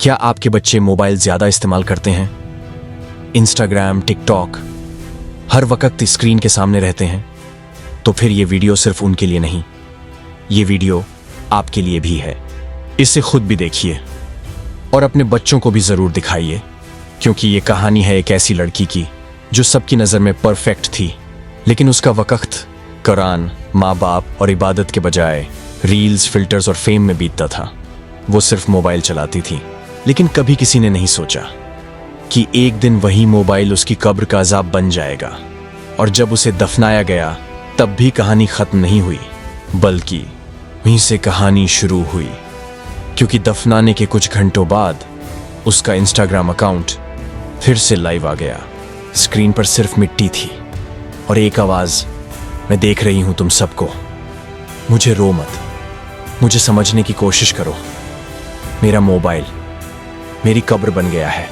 क्या आपके बच्चे मोबाइल ज्यादा इस्तेमाल करते हैं? इंस्टाग्राम, टिकटॉक, हर वक्त स्क्रीन के सामने रहते हैं? तो फिर ये वीडियो सिर्फ उनके लिए नहीं, ये वीडियो आपके लिए भी है। इसे खुद भी देखिए और अपने बच्चों को भी जरूर दिखाइए, क्योंकि ये कहानी है एक ऐसी लड़की की जो सबकी नजर में परफेक्ट थी, लेकिन उसका वक्त कुरान, माँ बाप और इबादत के बजाय रील्स, फिल्टर्स और फेम में बीतता था। वो सिर्फ मोबाइल चलाती थी, लेकिन कभी किसी ने नहीं सोचा कि एक दिन वही मोबाइल उसकी कब्र का अजाब बन जाएगा। और जब उसे दफनाया गया तब भी कहानी खत्म नहीं हुई, बल्कि वहीं से कहानी शुरू हुई, क्योंकि दफनाने के कुछ घंटों बाद उसका इंस्टाग्राम अकाउंट फिर से लाइव आ गया। स्क्रीन पर सिर्फ मिट्टी थी और एक आवाज, मैं देख रही हूं तुम सबको, मुझे रो मत, मुझे समझने की कोशिश करो, मेरा मोबाइल मेरी कब्र बन गया है।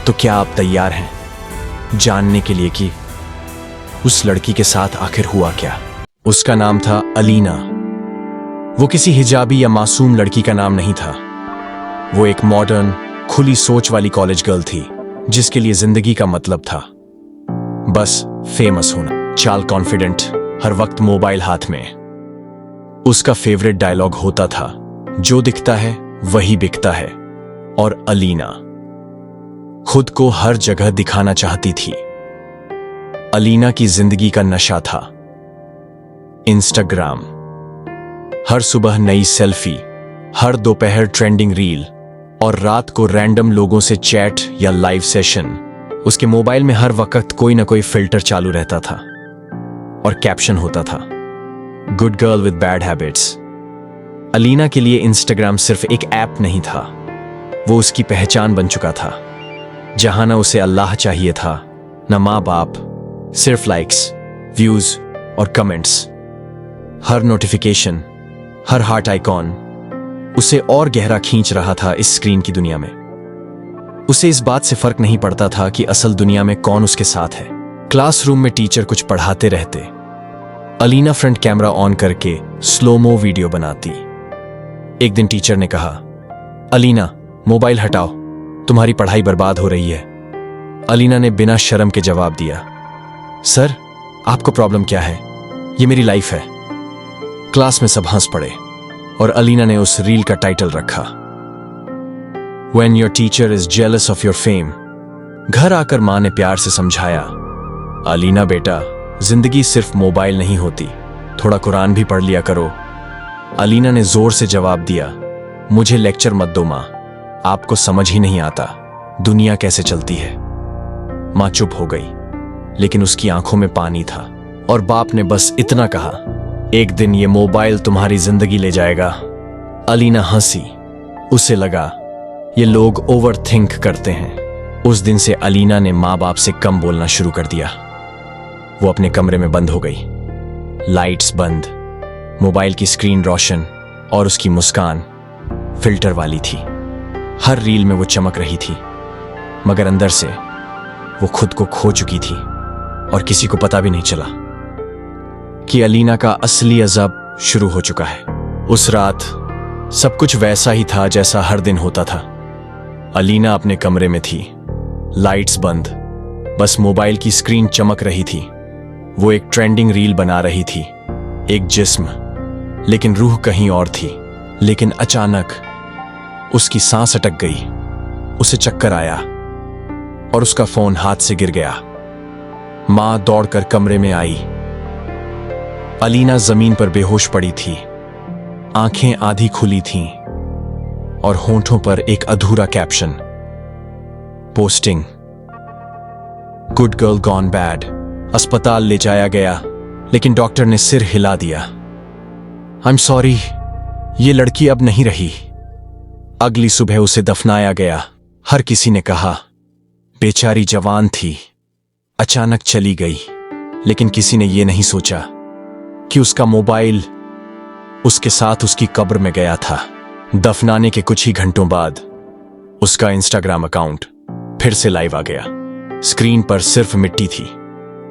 तो क्या आप तैयार हैं जानने के लिए कि उस लड़की के साथ आखिर हुआ क्या? उसका नाम था अलीना। वो किसी हिजाबी या मासूम लड़की का नाम नहीं था। वो एक मॉडर्न, खुली सोच वाली कॉलेज गर्ल थी, जिसके लिए जिंदगी का मतलब था बस फेमस होना, चाल कॉन्फिडेंट, हर वक्त मोबाइल हाथ में। उसका फेवरेट डायलॉग होता था, जो दिखता है वही बिकता है। और अलीना खुद को हर जगह दिखाना चाहती थी। अलीना की जिंदगी का नशा था इंस्टाग्राम। हर सुबह नई सेल्फी, हर दोपहर ट्रेंडिंग रील और रात को रैंडम लोगों से चैट या लाइव सेशन। उसके मोबाइल में हर वक्त कोई ना कोई फिल्टर चालू रहता था और कैप्शन होता था, good girl with bad habits. Alina के लिए इंस्टाग्राम सिर्फ एक ऐप नहीं था, वो उसकी पहचान बन चुका था। जहां ना उसे अल्लाह चाहिए था, ना माँ बाप, सिर्फ लाइक्स, व्यूज और कमेंट्स। हर नोटिफिकेशन, हर हार्ट आइकॉन उसे और गहरा खींच रहा था इस स्क्रीन की दुनिया में। उसे इस बात से फर्क नहीं पड़ता था कि असल दुनिया में कौन उसके साथ है। क्लासरूम में टीचर कुछ पढ़ाते रहते, अलीना फ्रंट कैमरा ऑन करके स्लोमो वीडियो बनाती। एक दिन टीचर ने कहा, अलीना मोबाइल हटाओ, तुम्हारी पढ़ाई बर्बाद हो रही है। अलीना ने बिना शर्म के जवाब दिया, सर आपको प्रॉब्लम क्या है, ये मेरी लाइफ है। क्लास में सब हंस पड़े और अलीना ने उस रील का टाइटल रखा, When your teacher is jealous of your fame। घर आकर मां ने प्यार से समझाया, अलीना बेटा, जिंदगी सिर्फ मोबाइल नहीं होती, थोड़ा कुरान भी पढ़ लिया करो। अलीना ने जोर से जवाब दिया, मुझे लेक्चर मत दो मां, आपको समझ ही नहीं आता दुनिया कैसे चलती है। मां चुप हो गई, लेकिन उसकी आंखों में पानी था। और बाप ने बस इतना कहा, एक दिन ये मोबाइल तुम्हारी जिंदगी ले जाएगा। अलीना हंसी, उसे लगा ये लोग ओवर थिंक करते हैं। उस दिन से अलीना ने माँ बाप से कम बोलना शुरू कर दिया। वो अपने कमरे में बंद हो गई, लाइट्स बंद, मोबाइल की स्क्रीन रोशन और उसकी मुस्कान फिल्टर वाली थी। हर रील में वो चमक रही थी, मगर अंदर से वो खुद को खो चुकी थी और किसी को पता भी नहीं चला कि अलीना का असली अज़ब शुरू हो चुका है। उस रात सब कुछ वैसा ही था जैसा हर दिन होता था। अलीना अपने कमरे में थी, लाइट्स बंद, बस मोबाइल की स्क्रीन चमक रही थी। वो एक ट्रेंडिंग रील बना रही थी, एक जिस्म, लेकिन रूह कहीं और थी। लेकिन अचानक उसकी सांस अटक गई, उसे चक्कर आया और उसका फोन हाथ से गिर गया। मां दौड़कर कमरे में आई। अलीना जमीन पर बेहोश पड़ी थी, आंखें आधी खुली थीं और होंठों पर एक अधूरा caption, posting, good girl gone bad. अस्पताल ले जाया गया, लेकिन डॉक्टर ने सिर हिला दिया, आई एम सॉरी, ये लड़की अब नहीं रही। अगली सुबह उसे दफनाया गया। हर किसी ने कहा, बेचारी जवान थी, अचानक चली गई। लेकिन किसी ने यह नहीं सोचा कि उसका मोबाइल उसके साथ उसकी कब्र में गया था। दफनाने के कुछ ही घंटों बाद उसका इंस्टाग्राम अकाउंट फिर से लाइव आ गया। स्क्रीन पर सिर्फ मिट्टी थी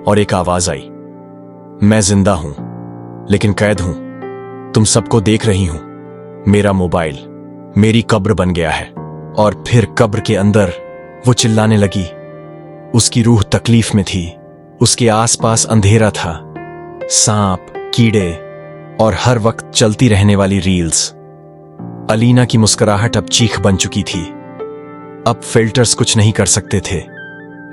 और एक आवाज आई, मैं जिंदा हूं लेकिन कैद हूं, तुम सबको देख रही हूं, मेरा मोबाइल मेरी कब्र बन गया है। और फिर कब्र के अंदर वो चिल्लाने लगी। उसकी रूह तकलीफ में थी। उसके आसपास अंधेरा था, सांप, कीड़े और हर वक्त चलती रहने वाली रील्स। अलीना की मुस्कुराहट अब चीख बन चुकी थी। अब फिल्टर्स कुछ नहीं कर सकते थे।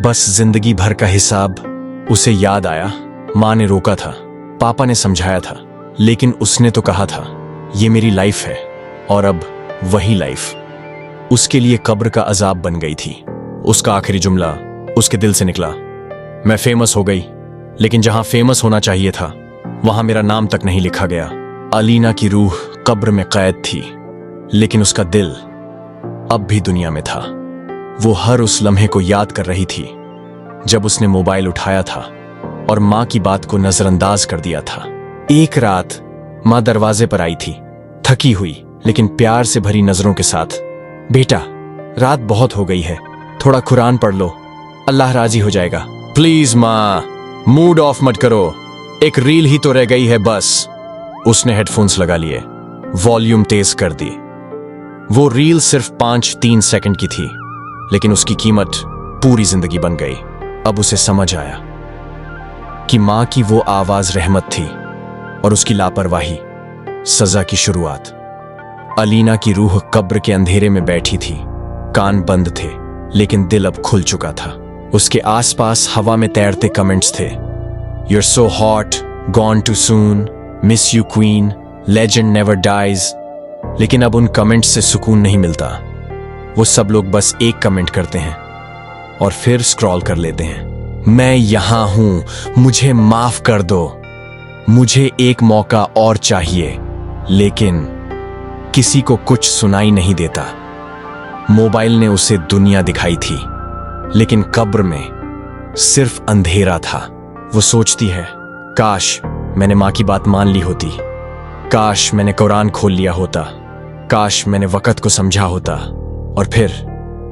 बस जिंदगी भर का हिसाब। उसे याद आया, माँ ने रोका था, पापा ने समझाया था, लेकिन उसने तो कहा था ये मेरी लाइफ है। और अब वही लाइफ उसके लिए कब्र का अजाब बन गई थी। उसका आखिरी जुमला उसके दिल से निकला, मैं फेमस हो गई, लेकिन जहां फेमस होना चाहिए था वहां मेरा नाम तक नहीं लिखा गया। अलीना की रूह कब्र में कैद थी, लेकिन उसका दिल अब भी दुनिया में था। वो हर उस लम्हे को याद कर रही थी जब उसने मोबाइल उठाया था और माँ की बात को नजरअंदाज कर दिया था। एक रात माँ दरवाजे पर आई थी, थकी हुई लेकिन प्यार से भरी नजरों के साथ। बेटा, रात बहुत हो गई है, थोड़ा कुरान पढ़ लो, अल्लाह राजी हो जाएगा। प्लीज माँ, मूड ऑफ मत करो, एक रील ही तो रह गई है बस। उसने हेडफोन्स लगा लिए, वॉल्यूम तेज कर दी। वो रील सिर्फ 5-3 सेकंड की थी, लेकिन उसकी कीमत पूरी जिंदगी बन गई। अब उसे समझ आया कि मां की वो आवाज रहमत थी और उसकी लापरवाही सजा की शुरुआत। अलीना की रूह कब्र के अंधेरे में बैठी थी, कान बंद थे, लेकिन दिल अब खुल चुका था। उसके आसपास हवा में तैरते कमेंट्स थे, you're so hot, gone too soon, miss you queen, legend never dies. लेकिन अब उन कमेंट्स से सुकून नहीं मिलता। वो सब लोग बस एक कमेंट करते हैं और फिर स्क्रॉल कर लेते हैं। मैं यहां हूं, मुझे माफ कर दो, मुझे एक मौका और चाहिए। लेकिन किसी को कुछ सुनाई नहीं देता। मोबाइल ने उसे दुनिया दिखाई थी, लेकिन कब्र में सिर्फ अंधेरा था। वो सोचती है, काश मैंने मां की बात मान ली होती, काश मैंने कुरान खोल लिया होता, काश मैंने वक्त को समझा होता। और फिर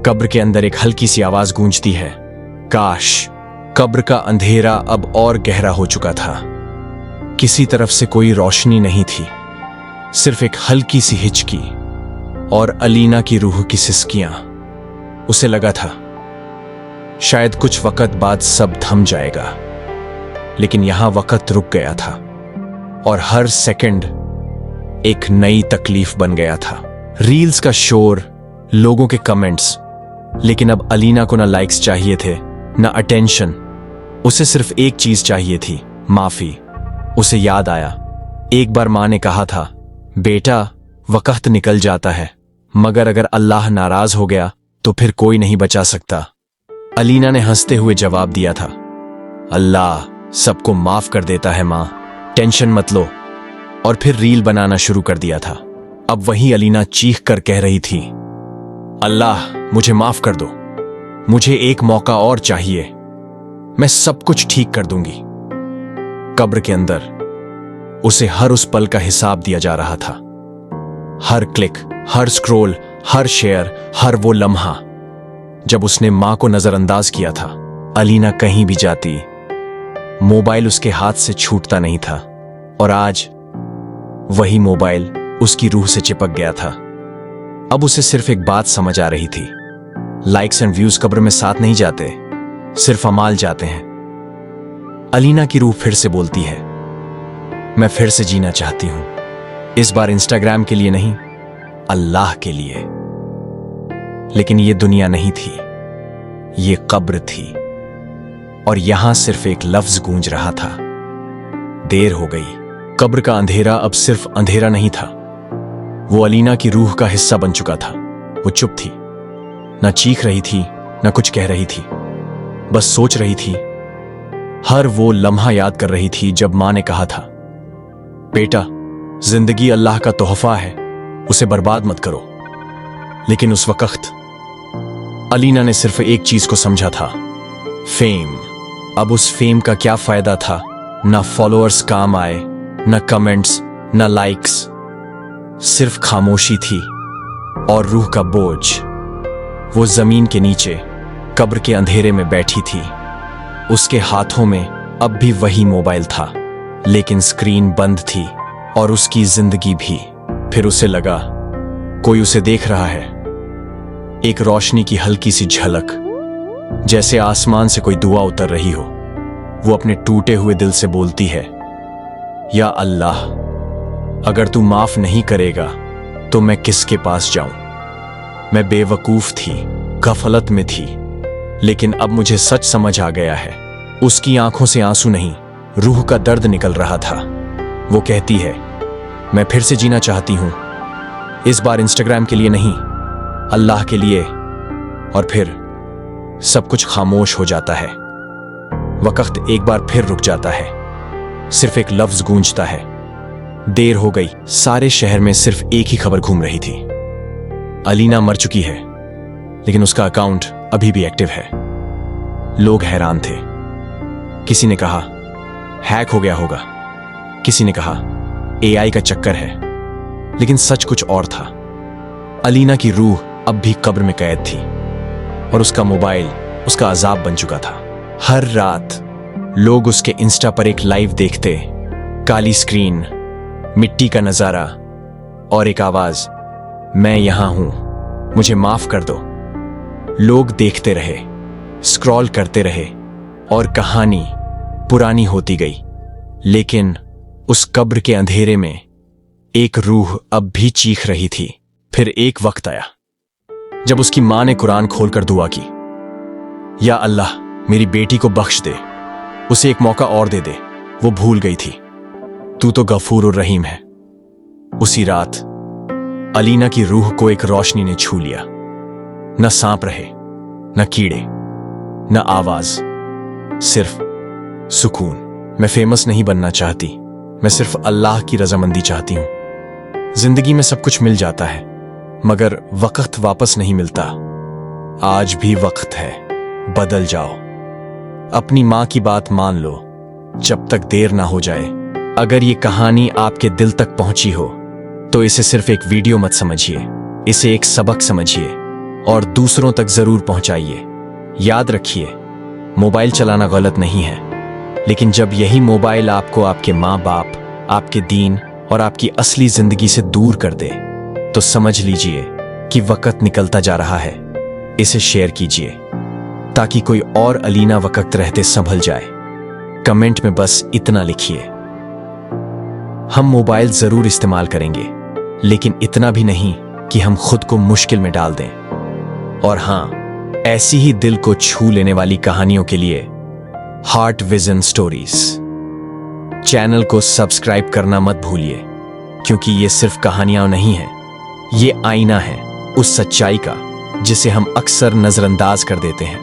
कब्र के अंदर एक हल्की सी आवाज गूंजती है, काश। कब्र का अंधेरा अब और गहरा हो चुका था। किसी तरफ से कोई रोशनी नहीं थी, सिर्फ एक हल्की सी हिचकी और अलीना की रूह की सिसकियां। उसे लगा था शायद कुछ वक्त बाद सब थम जाएगा, लेकिन यहां वक्त रुक गया था और हर सेकंड एक नई तकलीफ बन गया था। रील्स का शोर, लोगों के कमेंट्स, लेकिन अब अलीना को ना लाइक्स चाहिए थे, ना अटेंशन। उसे सिर्फ एक चीज चाहिए थी, माफी। उसे याद आया, एक बार मां ने कहा था, बेटा वक्त निकल जाता है, मगर अगर अल्लाह नाराज हो गया तो फिर कोई नहीं बचा सकता। अलीना ने हंसते हुए जवाब दिया था, अल्लाह सबको माफ कर देता है मां, टेंशन मत लो। और फिर रील बनाना शुरू कर दिया था। अब वही अलीना चीख कर कह रही थी, अल्लाह मुझे माफ कर दो, मुझे एक मौका और चाहिए, मैं सब कुछ ठीक कर दूंगी। कब्र के अंदर उसे हर उस पल का हिसाब दिया जा रहा था। हर क्लिक, हर स्क्रॉल, हर शेयर, हर वो लम्हा जब उसने मां को नजरअंदाज किया था। अलीना कहीं भी जाती, मोबाइल उसके हाथ से छूटता नहीं था, और आज वही मोबाइल उसकी रूह से चिपक गया था। अब उसे सिर्फ एक बात समझ आ रही थी, लाइक्स एंड व्यूज कब्र में साथ नहीं जाते, सिर्फ अमाल जाते हैं। अलीना की रूह फिर से बोलती है, मैं फिर से जीना चाहती हूं, इस बार इंस्टाग्राम के लिए नहीं, अल्लाह के लिए। लेकिन ये दुनिया नहीं थी, ये कब्र थी, और यहां सिर्फ एक लफ्ज गूंज रहा था, देर हो गई। कब्र का अंधेरा अब सिर्फ अंधेरा नहीं था, वो अलीना की रूह का हिस्सा बन चुका था। वो चुप थी, ना चीख रही थी, ना कुछ कह रही थी, बस सोच रही थी। हर वो लम्हा याद कर रही थी जब मां ने कहा था, बेटा जिंदगी अल्लाह का तोहफा है, उसे बर्बाद मत करो। लेकिन उस वक्त अलीना ने सिर्फ एक चीज को समझा था, फेम। अब उस फेम का क्या फायदा था? ना फॉलोअर्स काम आए, ना कमेंट्स, ना लाइक्स, सिर्फ खामोशी थी और रूह का बोझ। वो जमीन के नीचे कब्र के अंधेरे में बैठी थी। उसके हाथों में अब भी वही मोबाइल था, लेकिन स्क्रीन बंद थी और उसकी जिंदगी भी। फिर उसे लगा कोई उसे देख रहा है, एक रोशनी की हल्की सी झलक, जैसे आसमान से कोई दुआ उतर रही हो। वो अपने टूटे हुए दिल से बोलती है, या अल्लाह, अगर तू माफ नहीं करेगा तो मैं किसके पास जाऊं। मैं बेवकूफ थी, गफलत में थी, लेकिन अब मुझे सच समझ आ गया है। उसकी आंखों से आंसू नहीं, रूह का दर्द निकल रहा था। वो कहती है, मैं फिर से जीना चाहती हूं, इस बार इंस्टाग्राम के लिए नहीं, अल्लाह के लिए। और फिर सब कुछ खामोश हो जाता है। वक्त एक बार फिर रुक जाता है। सिर्फ एक लफ्ज गूंजता है, देर हो गई। सारे शहर में सिर्फ एक ही खबर घूम रही थी, अलीना मर चुकी है, लेकिन उसका अकाउंट अभी भी एक्टिव है। लोग हैरान थे। किसी ने कहा हैक हो गया होगा, किसी ने कहा एआई का चक्कर है, लेकिन सच कुछ और था। अलीना की रूह अब भी कब्र में कैद थी और उसका मोबाइल उसका अजाब बन चुका था। हर रात लोग उसके इंस्टा पर एक लाइव देखते, काली स्क्रीन, मिट्टी का नजारा और एक आवाज, मैं यहां हूं, मुझे माफ कर दो। लोग देखते रहे, स्क्रॉल करते रहे और कहानी पुरानी होती गई। लेकिन उस कब्र के अंधेरे में एक रूह अब भी चीख रही थी। फिर एक वक्त आया जब उसकी मां ने कुरान खोलकर दुआ की, या अल्लाह, मेरी बेटी को बख्श दे, उसे एक मौका और दे दे। वो भूल गई थी, तू तो गफूर और रहीम है। उसी रात अलीना की रूह को एक रोशनी ने छू लिया। न सांप रहे, न कीड़े, न आवाज, सिर्फ सुकून। मैं फेमस नहीं बनना चाहती, मैं सिर्फ अल्लाह की रजामंदी चाहती हूं। जिंदगी में सब कुछ मिल जाता है, मगर वक्त वापस नहीं मिलता। आज भी वक्त है, बदल जाओ। अपनी मां की बात मान लो जब तक देर ना हो जाए। अगर ये कहानी आपके दिल तक पहुंची हो तो इसे सिर्फ एक वीडियो मत समझिए, इसे एक सबक समझिए और दूसरों तक जरूर पहुंचाइए। याद रखिए, मोबाइल चलाना गलत नहीं है, लेकिन जब यही मोबाइल आपको आपके माँ बाप, आपके दीन और आपकी असली जिंदगी से दूर कर दे, तो समझ लीजिए कि वक्त निकलता जा रहा है। इसे शेयर कीजिए ताकि कोई और अलीना वक्त रहते संभल जाए। कमेंट में बस इतना लिखिए, हम मोबाइल जरूर इस्तेमाल करेंगे, लेकिन इतना भी नहीं कि हम खुद को मुश्किल में डाल दें। और हां, ऐसी ही दिल को छू लेने वाली कहानियों के लिए हार्ट विजन स्टोरीज चैनल को सब्सक्राइब करना मत भूलिए, क्योंकि ये सिर्फ कहानियां नहीं है, ये आईना है उस सच्चाई का जिसे हम अक्सर नजरअंदाज कर देते हैं।